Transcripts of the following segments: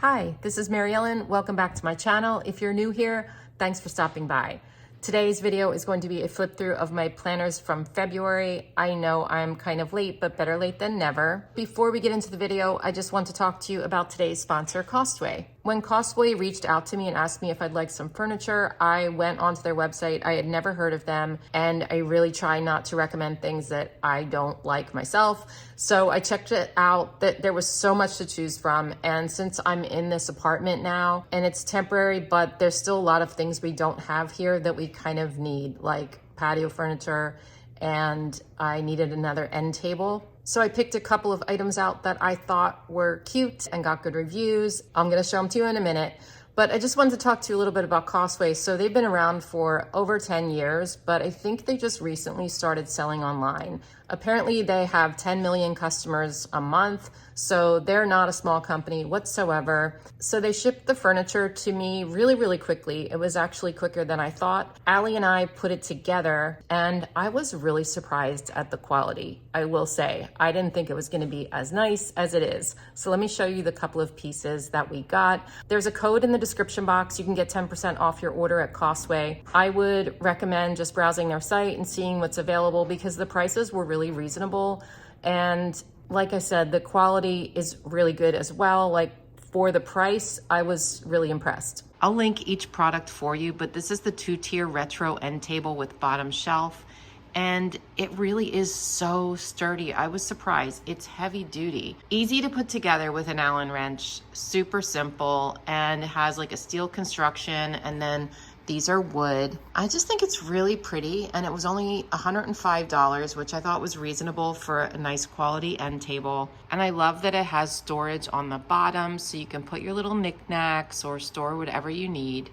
Hi, this is Mary Ellen. Welcome back to my channel. If you're new here, thanks for stopping by. Today's video is going to be a flip through of my planners from February. I know I'm kind of late, but better late than never. Before we get into the video, I just want to talk to you about today's sponsor, Costway. When Cosway reached out to me and asked me if I'd like some furniture, I went onto their website. I had never heard of them, and I really try not to recommend things that I don't like myself. So I checked it out. That there was so much to choose from, and since I'm in this apartment now and it's temporary, but there's still a lot of things we don't have here that we kind of need, like patio furniture, and I needed another end table. So I picked a couple of items out that I thought were cute and got good reviews. I'm gonna show them to you in a minute, but I just wanted to talk to you a little bit about Cosway. So they've been around for over 10 years, but I think they just recently started selling online. Apparently they have 10 million customers a month, so they're not a small company whatsoever. So they shipped the furniture to me really, really quickly. It was actually quicker than I thought. Allie and I put it together, and I was really surprised at the quality. I will say, I didn't think it was gonna be as nice as it is. So let me show you the couple of pieces that we got. There's a code in the description box. You can get 10% off your order at Cosway. I would recommend just browsing their site and seeing what's available because the prices were really reasonable. And like I said, the quality is really good as well. Like for the price, I was really impressed. I'll link each product for you, but this is the 2-tier retro end table with bottom shelf. And it really is so sturdy. I was surprised. It's heavy duty. Easy to put together with an Allen wrench, super simple, and it has like a steel construction, and then these are wood. I just think it's really pretty, and it was only $105, which I thought was reasonable for a nice quality end table. And I love that it has storage on the bottom, so you can put your little knickknacks or store whatever you need.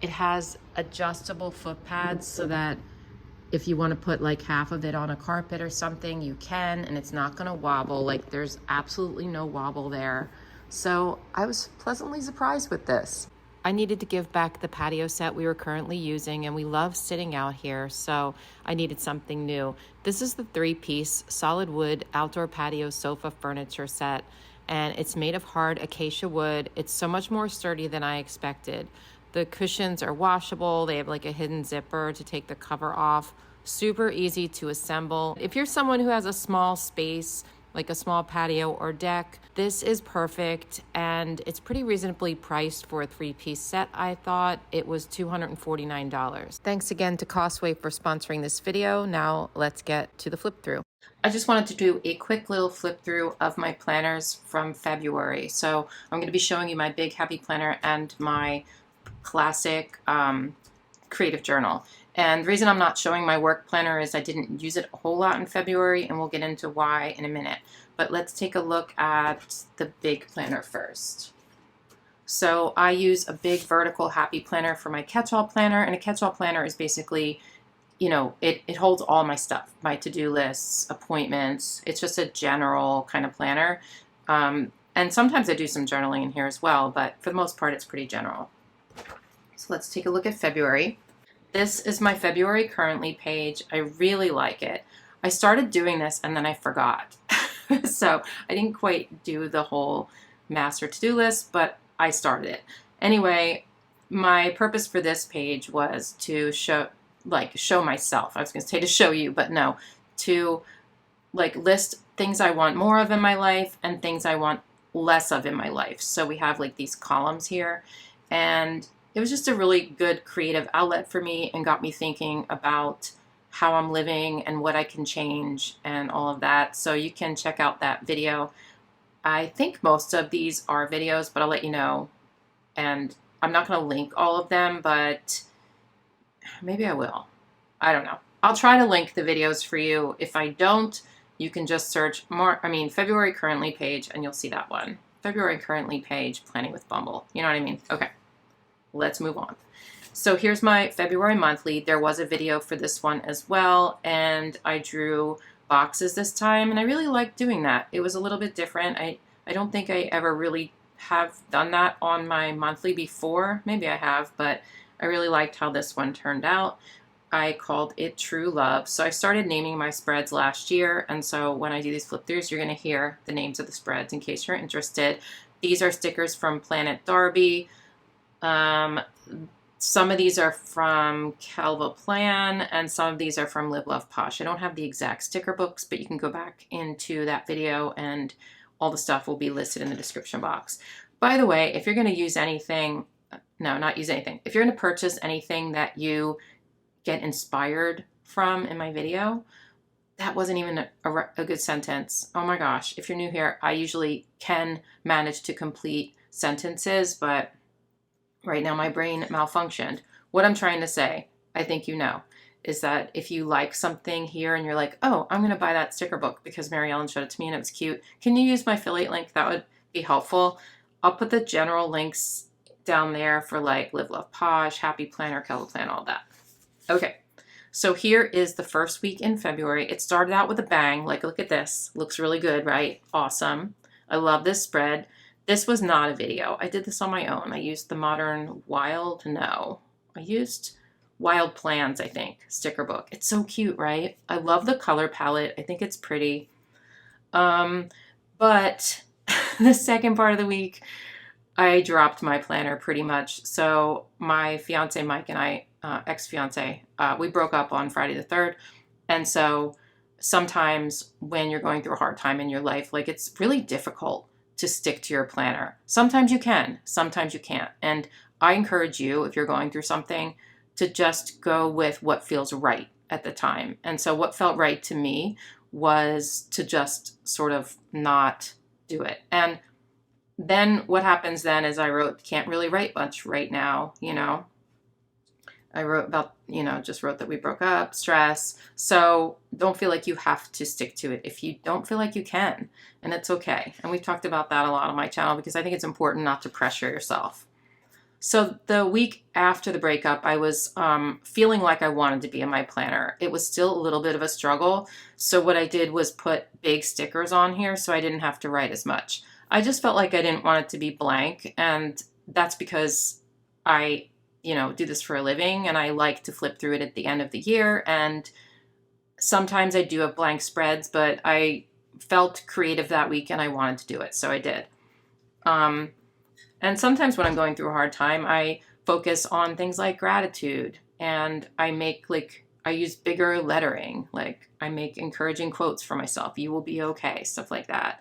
It has adjustable foot pads so that if you want to put like half of it on a carpet or something, you can, and it's not going to wobble. Like there's absolutely no wobble there. So I was pleasantly surprised with this. I needed to give back the patio set we were currently using, and we love sitting out here, so I needed something new. This is the 3-piece solid wood outdoor patio sofa furniture set, and it's made of hard acacia wood. It's so much more sturdy than I expected. The cushions are washable. They have like a hidden zipper to take the cover off. Super easy to assemble. If you're someone who has a small space, like a small patio or deck, this is perfect, and it's pretty reasonably priced for a 3-piece set. I thought it was $249. Thanks again to Cosway for sponsoring this video. Now let's get to the flip through. I just wanted to do a quick little flip through of my planners from February. So I'm going to be showing you my big happy planner and my classic creative journal. And the reason I'm not showing my work planner is I didn't use it a whole lot in February, and we'll get into why in a minute. But let's take a look at the big planner first. So I use a big vertical happy planner for my catch-all planner, and a catch-all planner is basically, you know, it holds all my stuff, my to-do lists, appointments. It's just a general kind of planner. And sometimes I do some journaling in here as well, but for the most part, it's pretty general. So let's take a look at February. This is my February currently page. I really like it. I started doing this and then I forgot. So I didn't quite do the whole master to-do list, but I started it. Anyway, my purpose for this page was to show myself. I was gonna say to show you, but no, to like list things I want more of in my life and things I want less of in my life. So we have like these columns here, and it was just a really good creative outlet for me and got me thinking about how I'm living and what I can change and all of that. So you can check out that video. I think most of these are videos, but I'll let you know. And I'm not going to link all of them, but maybe I will. I don't know. I'll try to link the videos for you. If I don't, you can just search February currently page, and you'll see that one. February currently page, planning with Bumble. You know what I mean? Okay. Let's move on. So here's my February monthly. There was a video for this one as well, and I drew boxes this time, and I really liked doing that. It was a little bit different. I don't think I ever really have done that on my monthly before. Maybe I have, but I really liked how this one turned out. I called it True Love. So I started naming my spreads last year, and so when I do these flip throughs, you're going to hear the names of the spreads in case you're interested. These are stickers from Planet Darby. Some of these are from Kellofaplan, and some of these are from Live Love Posh. I don't have the exact sticker books, but you can go back into that video and all the stuff will be listed in the description box. By the way, if you're going to use anything, no, not use anything. If you're going to purchase anything that you get inspired from in my video, that wasn't even a good sentence. Oh my gosh. If you're new here, I usually can manage to complete sentences, but right now my brain malfunctioned. What I'm trying to say, I think you know, is that if you like something here and you're like, oh, I'm going to buy that sticker book because Mary Ellen showed it to me and it was cute. Can you use my affiliate link? That would be helpful. I'll put the general links down there for like Live Love Posh, Happy Planner, Kellofaplan, all that. Okay. So here is the first week in February. It started out with a bang. Like, look at this. Looks really good, right? Awesome. I love this spread. This was not a video. I did this on my own. I used the Modern Wild. No, I used Wild Plans, I think, sticker book. It's so cute, right? I love the color palette. I think it's pretty. But the second part of the week, I dropped my planner pretty much. So my fiance Mike and I, ex-fiance, we broke up on Friday the 3rd. And so sometimes when you're going through a hard time in your life, like, it's really difficult to stick to your planner. Sometimes you can, sometimes you can't. And I encourage you, if you're going through something, to just go with what feels right at the time. And so what felt right to me was to just sort of not do it. And then what happens then is I wrote, can't really write much right now, you know. I wrote about, you know, just wrote that we broke up, stress. So don't feel like you have to stick to it if you don't feel like you can, and it's okay. And we've talked about that a lot on my channel because I think it's important not to pressure yourself. So the week after the breakup, I was feeling like I wanted to be in my planner. It was still a little bit of a struggle. So what I did was put big stickers on here so I didn't have to write as much. I just felt like I didn't want it to be blank, and that's because I do this for a living and I like to flip through it at the end of the year. And sometimes I do have blank spreads, but I felt creative that week and I wanted to do it. So I did. And sometimes when I'm going through a hard time, I focus on things like gratitude, and I use bigger lettering. Like, I make encouraging quotes for myself. You will be okay. Stuff like that.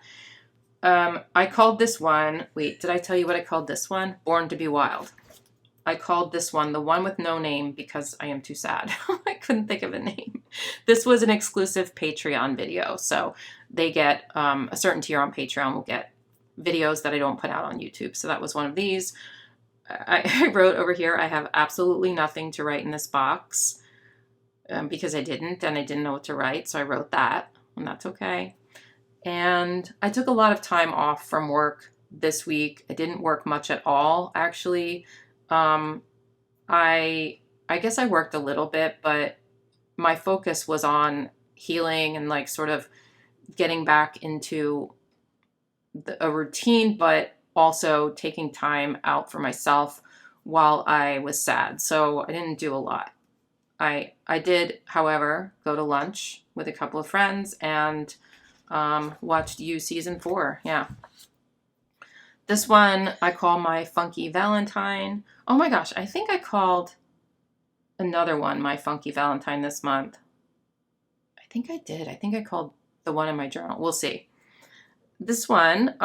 I called this one, wait, did I tell you what I called this one? Born to be Wild. I called this one the one with no name because I am too sad. I couldn't think of a name. This was an exclusive Patreon video. So they get a certain tier on Patreon will get videos that I don't put out on YouTube. So that was one of these. I wrote over here, I have absolutely nothing to write in this box because I didn't, and I didn't know what to write. So I wrote that, and that's okay. And I took a lot of time off from work this week. I didn't work much at all, actually. I guess I worked a little bit, but my focus was on healing and like sort of getting back into a routine, but also taking time out for myself while I was sad. So I didn't do a lot. I did, however, go to lunch with a couple of friends and watched You Season 4. Yeah. This one I call my Funky Valentine. Oh my gosh, I think I called another one my Funky Valentine this month. I think I did. I think I called the one in my journal. We'll see. This one,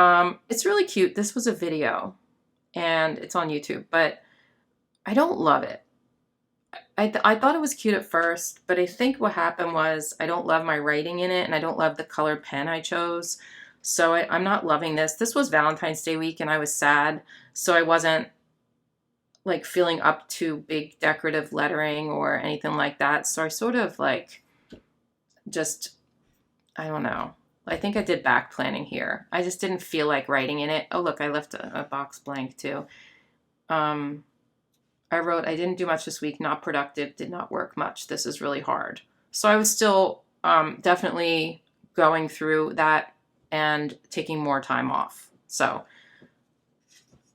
it's really cute. This was a video and it's on YouTube, but I don't love it. I thought it was cute at first, but I think what happened was I don't love my writing in it and I don't love the colored pen I chose. So I'm not loving this. This was Valentine's Day week and I was sad. So I wasn't like feeling up to big decorative lettering or anything like that. So I sort of like just, I don't know. I think I did back planning here. I just didn't feel like writing in it. Oh, look, I left a box blank too. I wrote, I didn't do much this week, not productive, did not work much. This is really hard. So I was still definitely going through that and taking more time off. So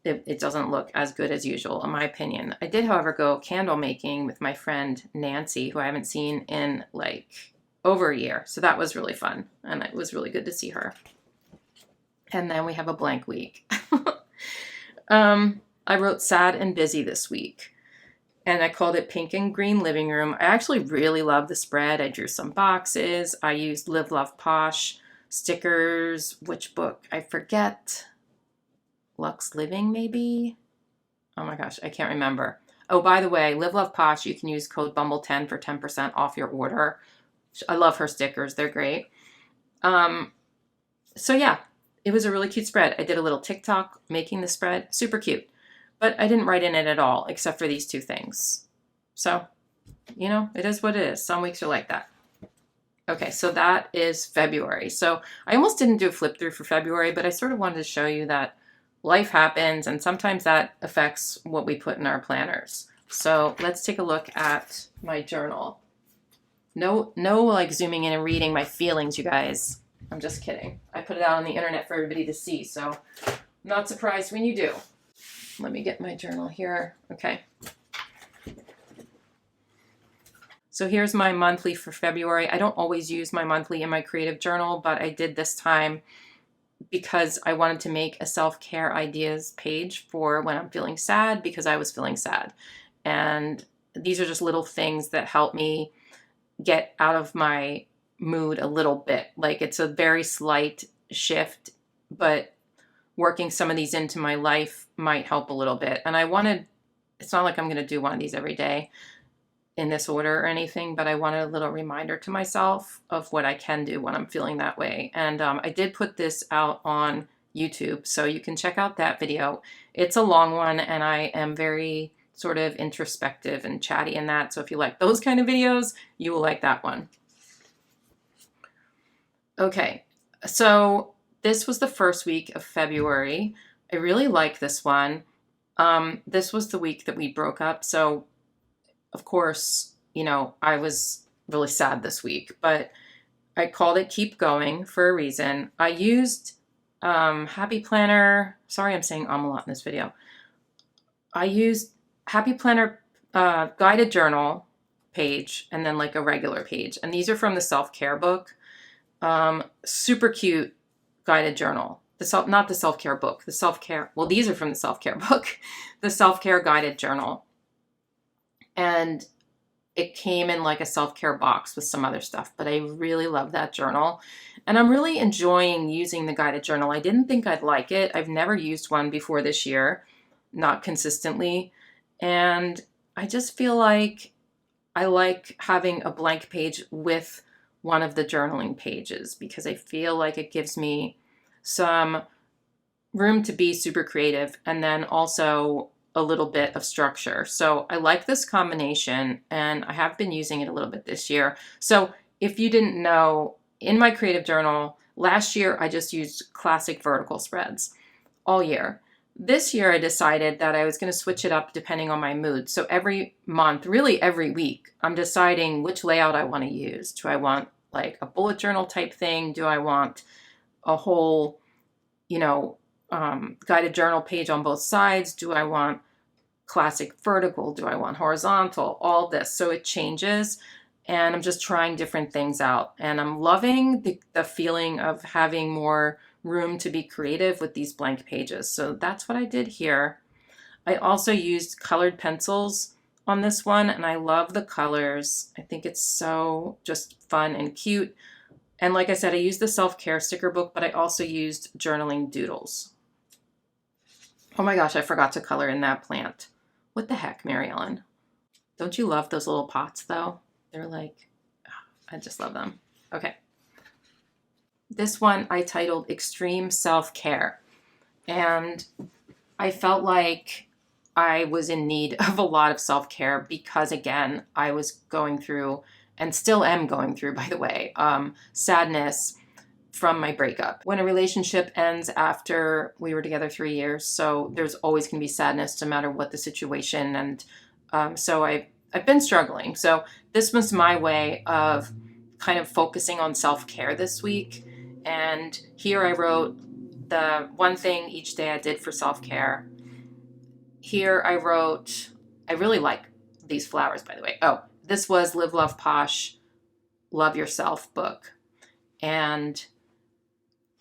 it doesn't look as good as usual, in my opinion. I did, however, go candle making with my friend Nancy, who I haven't seen in like over a year. So that was really fun. And it was really good to see her. And then we have a blank week. I wrote sad and busy this week, and I called it Pink and Green Living Room. I actually really love the spread. I drew some boxes. I used Live, Love, Posh stickers. Which book? I forget. Lux Living, maybe? Oh my gosh, I can't remember. Oh, by the way, Live, Love, Posh, you can use code BUMBLE10 for 10% off your order. I love her stickers. They're great. So yeah, it was a really cute spread. I did a little TikTok making the spread. Super cute. But I didn't write in it at all, except for these two things. So, you know, it is what it is. Some weeks are like that. Okay, so that is February. So I almost didn't do a flip through for February, but I sort of wanted to show you that life happens, and sometimes that affects what we put in our planners. So let's take a look at my journal. No like zooming in and reading my feelings, you guys. I'm just kidding. I put it out on the internet for everybody to see, so I'm not surprised when you do. Let me get my journal here. Okay. So here's my monthly for February. I don't always use my monthly in my creative journal, but I did this time because I wanted to make a self-care ideas page for when I'm feeling sad, because I was feeling sad. And these are just little things that help me get out of my mood a little bit. Like, it's a very slight shift, but working some of these into my life might help a little bit. And it's not like I'm going to do one of these every day in this order or anything, but I wanted a little reminder to myself of what I can do when I'm feeling that way. And I did put this out on YouTube, so you can check out that video. It's a long one, and I am very sort of introspective and chatty in that. So if you like those kind of videos, you will like that one. Okay, so this was the first week of February. I really like this one. This was the week that we broke up. So of course, you know, I was really sad this week, but I called it Keep Going for a reason. I used Happy Planner. Sorry, I'm saying a lot in this video. I used Happy Planner guided journal page, and then like a regular page. And these are from the self-care book. Super cute guided journal. Not the self-care book, the self-care. Well, these are from the self-care book, the self-care guided journal. And it came in like a self-care box with some other stuff, but I really love that journal. And I'm really enjoying using the guided journal. I didn't think I'd like it. I've never used one before this year, not consistently. And I just feel like I like having a blank page with one of the journaling pages, because I feel like it gives me some room to be super creative, and then also a little bit of structure. So I like this combination, and I have been using it a little bit this year. So if you didn't know, in my creative journal, last year I just used classic vertical spreads all year. This year I decided that I was going to switch it up depending on my mood. So every month, really every week, I'm deciding which layout I want to use. Do I want like a bullet journal type thing? Do I want a whole, you know, guided journal page on both sides? Do I want classic vertical? Do I want horizontal? All this. So it changes, and I'm just trying different things out. And I'm loving the feeling of having more room to be creative with these blank pages. So that's what I did here. I also used colored pencils on this one, and I love the colors. I think it's so just fun and cute. And like I said, I used the self-care sticker book, but I also used journaling doodles. Oh my gosh, I forgot to color in that plant. What the heck, Mary Ellen? Don't you love those little pots though? They're like, I just love them. Okay. This one I titled Extreme Self-Care. And I felt like I was in need of a lot of self-care because, again, I was going through, and still am going through, by the way, sadness from my breakup. When a relationship ends after we were together 3 years, so there's always going to be sadness no matter what the situation. And so I've been struggling. So this was my way of kind of focusing on self-care this week. And here I wrote the one thing each day I did for self-care. Here I wrote, I really like these flowers, by the way. Oh, this was Live, Love, Posh, Love Yourself book. And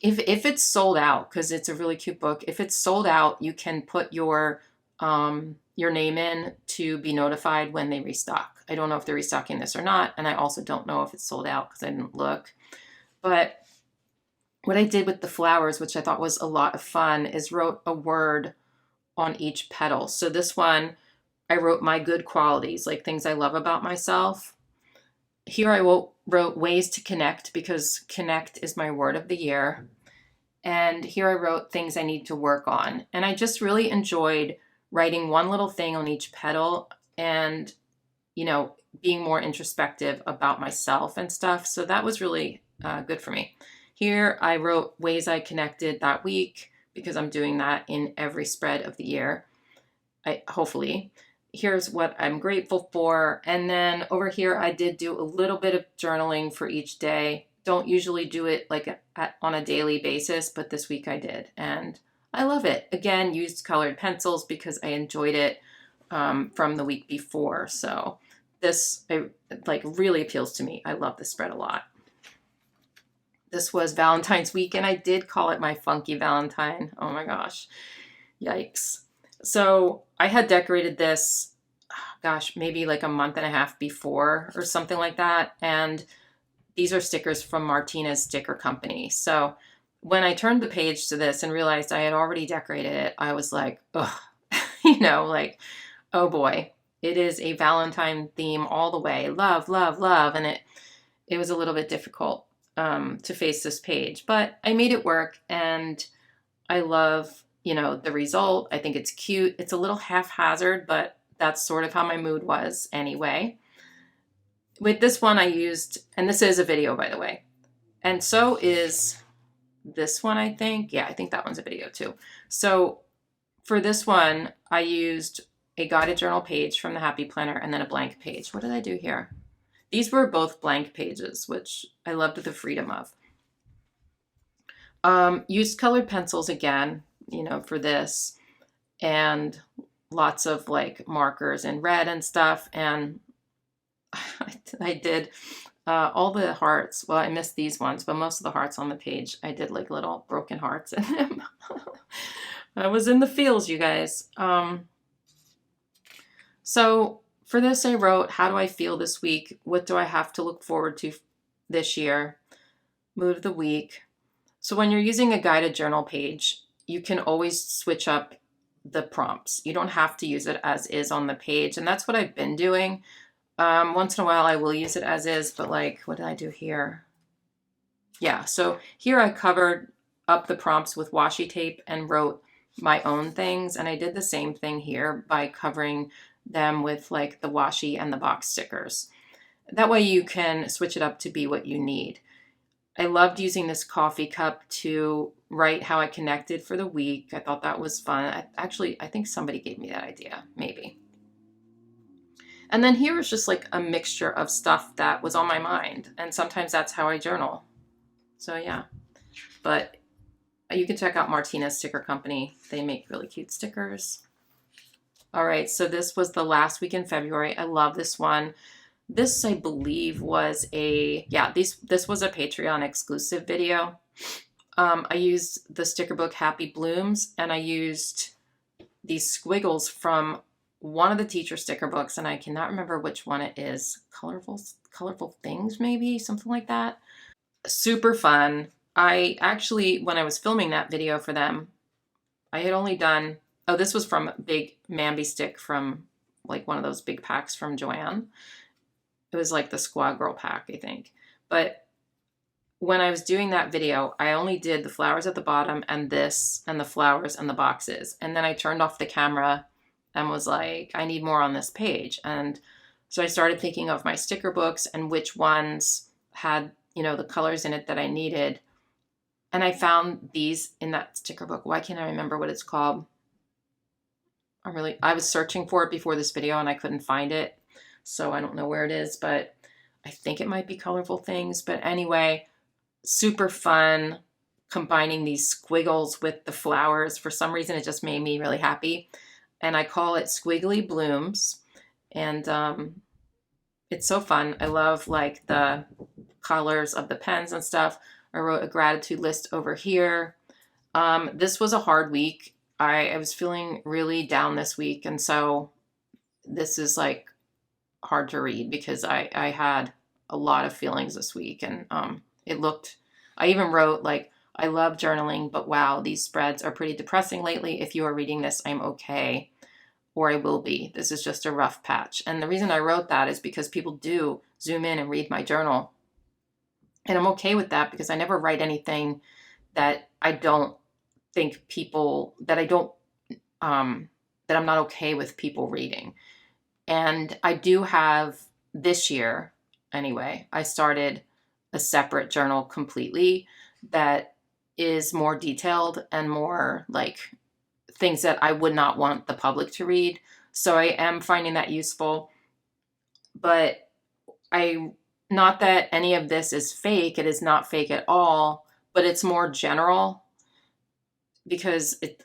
if it's sold out, because it's a really cute book, if it's sold out, you can put your name in to be notified when they restock. I don't know if they're restocking this or not, and I also don't know if it's sold out because I didn't look. But what I did with the flowers, which I thought was a lot of fun, is wrote a word on each petal. So this one, I wrote my good qualities, like things I love about myself. Here I wrote ways to connect, because connect is my word of the year. And here I wrote things I need to work on. And I just really enjoyed writing one little thing on each petal and, you know, being more introspective about myself and stuff. So that was really good for me. Here I wrote ways I connected that week, because I'm doing that in every spread of the year, hopefully. Here's what I'm grateful for. And then over here, I did do a little bit of journaling for each day. Don't usually do it like on a daily basis, but this week I did. And I love it. Again, used colored pencils because I enjoyed it from the week before. So this like really appeals to me. I love this spread a lot. This was Valentine's week, and I did call it my Funky Valentine. Oh my gosh. Yikes. So I had decorated this, gosh, maybe like a month and a half before or something like that. And these are stickers from Martina's Sticker Company. So when I turned the page to this and realized I had already decorated it, I was like, ugh, you know, like, oh boy, it is a Valentine theme all the way. Love, love, love. And it was a little bit difficult to face this page, but I made it work, and I love, you know, the result. I think it's cute. It's a little haphazard, but that's sort of how my mood was anyway. With this one I used, and this is a video, by the way, and so is this one, I think. Yeah, I think that one's a video too. So for this one, I used a guided journal page from the Happy Planner and then a blank page. What did I do here? These were both blank pages, which I loved the freedom of. Used colored pencils again, you know, for this, and lots of like markers in red and stuff. And I did all the hearts. Well, I missed these ones, but most of the hearts on the page, I did like little broken hearts in them. I was in the fields, you guys. So for this, I wrote, how do I feel this week? What do I have to look forward to this year? Mood of the week. So when you're using a guided journal page, you can always switch up the prompts. You don't have to use it as is on the page. And that's what I've been doing. Once in a while I will use it as is, but like, what did I do here? Yeah, so here I covered up the prompts with washi tape and wrote my own things. And I did the same thing here by covering them with like the washi and the box stickers. That way you can switch it up to be what you need. I loved using this coffee cup to write how I connected for the week. I thought that was fun. I think somebody gave me that idea, maybe. And then here is just like a mixture of stuff that was on my mind. And sometimes that's how I journal. So yeah, but you can check out Martina's Sticker Company. They make really cute stickers. All right, so this was the last week in February. I love this one. This, I believe, was this was a Patreon exclusive video. I used the sticker book Happy Blooms, and I used these squiggles from one of the teacher sticker books, and I cannot remember which one it is. Colorful Things, maybe, something like that. Super fun. I actually, when I was filming that video for them, I had only done, oh, this was from Big Mamby Stick from like one of those big packs from Joann. It was like the Squad Girl pack, I think. But when I was doing that video, I only did the flowers at the bottom and this and the flowers and the boxes. And then I turned off the camera and was like, I need more on this page. And so I started thinking of my sticker books and which ones had, you know, the colors in it that I needed. And I found these in that sticker book. Why can't I remember what it's called? I was searching for it before this video and I couldn't find it. So I don't know where it is, but I think it might be Colorful Things. But anyway, super fun combining these squiggles with the flowers. For some reason, it just made me really happy. And I call it Squiggly Blooms. And it's so fun. I love like the colors of the pens and stuff. I wrote a gratitude list over here. This was a hard week. I was feeling really down this week, and so this is like hard to read because I had a lot of feelings this week, and I even wrote like, I love journaling, but wow, these spreads are pretty depressing lately. If you are reading this, I'm okay, or I will be. This is just a rough patch. And the reason I wrote that is because people do zoom in and read my journal. And I'm okay with that because I never write anything that I don't think people, that I don't, that I'm not okay with people reading. And I do have this year, anyway, I started a separate journal completely that is more detailed and more like things that I would not want the public to read. So I am finding that useful, but not that any of this is fake. It is not fake at all, but it's more general because I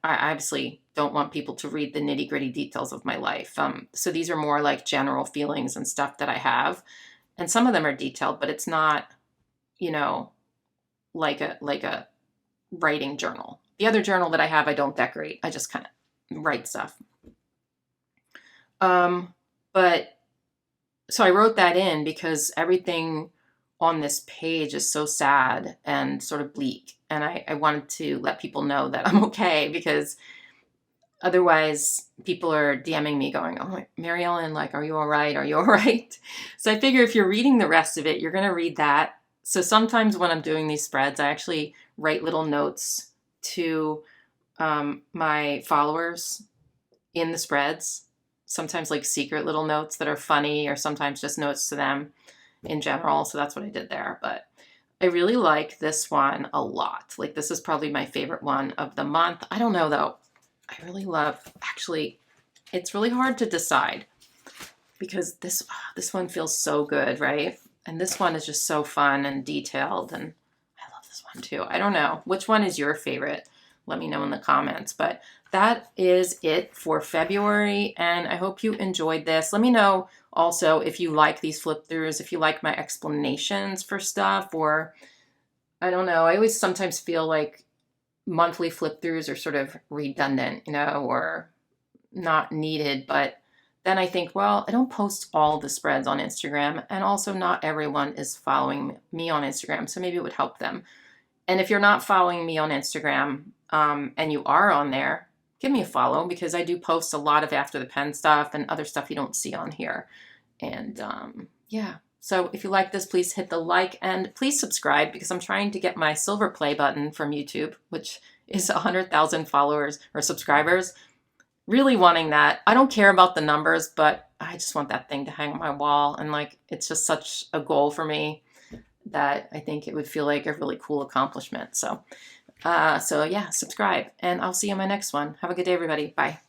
obviously don't want people to read the nitty gritty details of my life. So these are more like general feelings and stuff that I have. And some of them are detailed, but it's not, like a writing journal. The other journal that I have, I don't decorate. I just kind of write stuff. But so I wrote that in because everything on this page is so sad and sort of bleak. And I wanted to let people know that I'm okay, because otherwise people are DMing me going, oh, Mary Ellen, like, are you all right? Are you all right? So I figure if you're reading the rest of it, you're going to read that. So sometimes when I'm doing these spreads, I actually write little notes to my followers in the spreads. Sometimes like secret little notes that are funny, or sometimes just notes to them in general. So that's what I did there. But I really like this one a lot. Like, this is probably my favorite one of the month. I don't know though. I really love, actually, it's really hard to decide because this one feels so good, right? And this one is just so fun and detailed, and I love this one too. I don't know. Which one is your favorite? Let me know in the comments. But that is it for February, and I hope you enjoyed this. Let me know also if you like these flip throughs, if you like my explanations for stuff, or I don't know. I always sometimes feel like monthly flip throughs are sort of redundant, or not needed. But then I think, well, I don't post all the spreads on Instagram, and also not everyone is following me on Instagram, so maybe it would help them. And if you're not following me on Instagram, and you are on there, give me a follow, because I do post a lot of After the Pen stuff and other stuff you don't see on here. And yeah, so if you like this, please hit the like, and please subscribe, because I'm trying to get my silver play button from YouTube, which is 100,000 followers or subscribers. Really wanting that. I don't care about the numbers, but I just want that thing to hang on my wall. And like, it's just such a goal for me that I think it would feel like a really cool accomplishment. So yeah, subscribe, and I'll see you in my next one. Have a good day, everybody. Bye.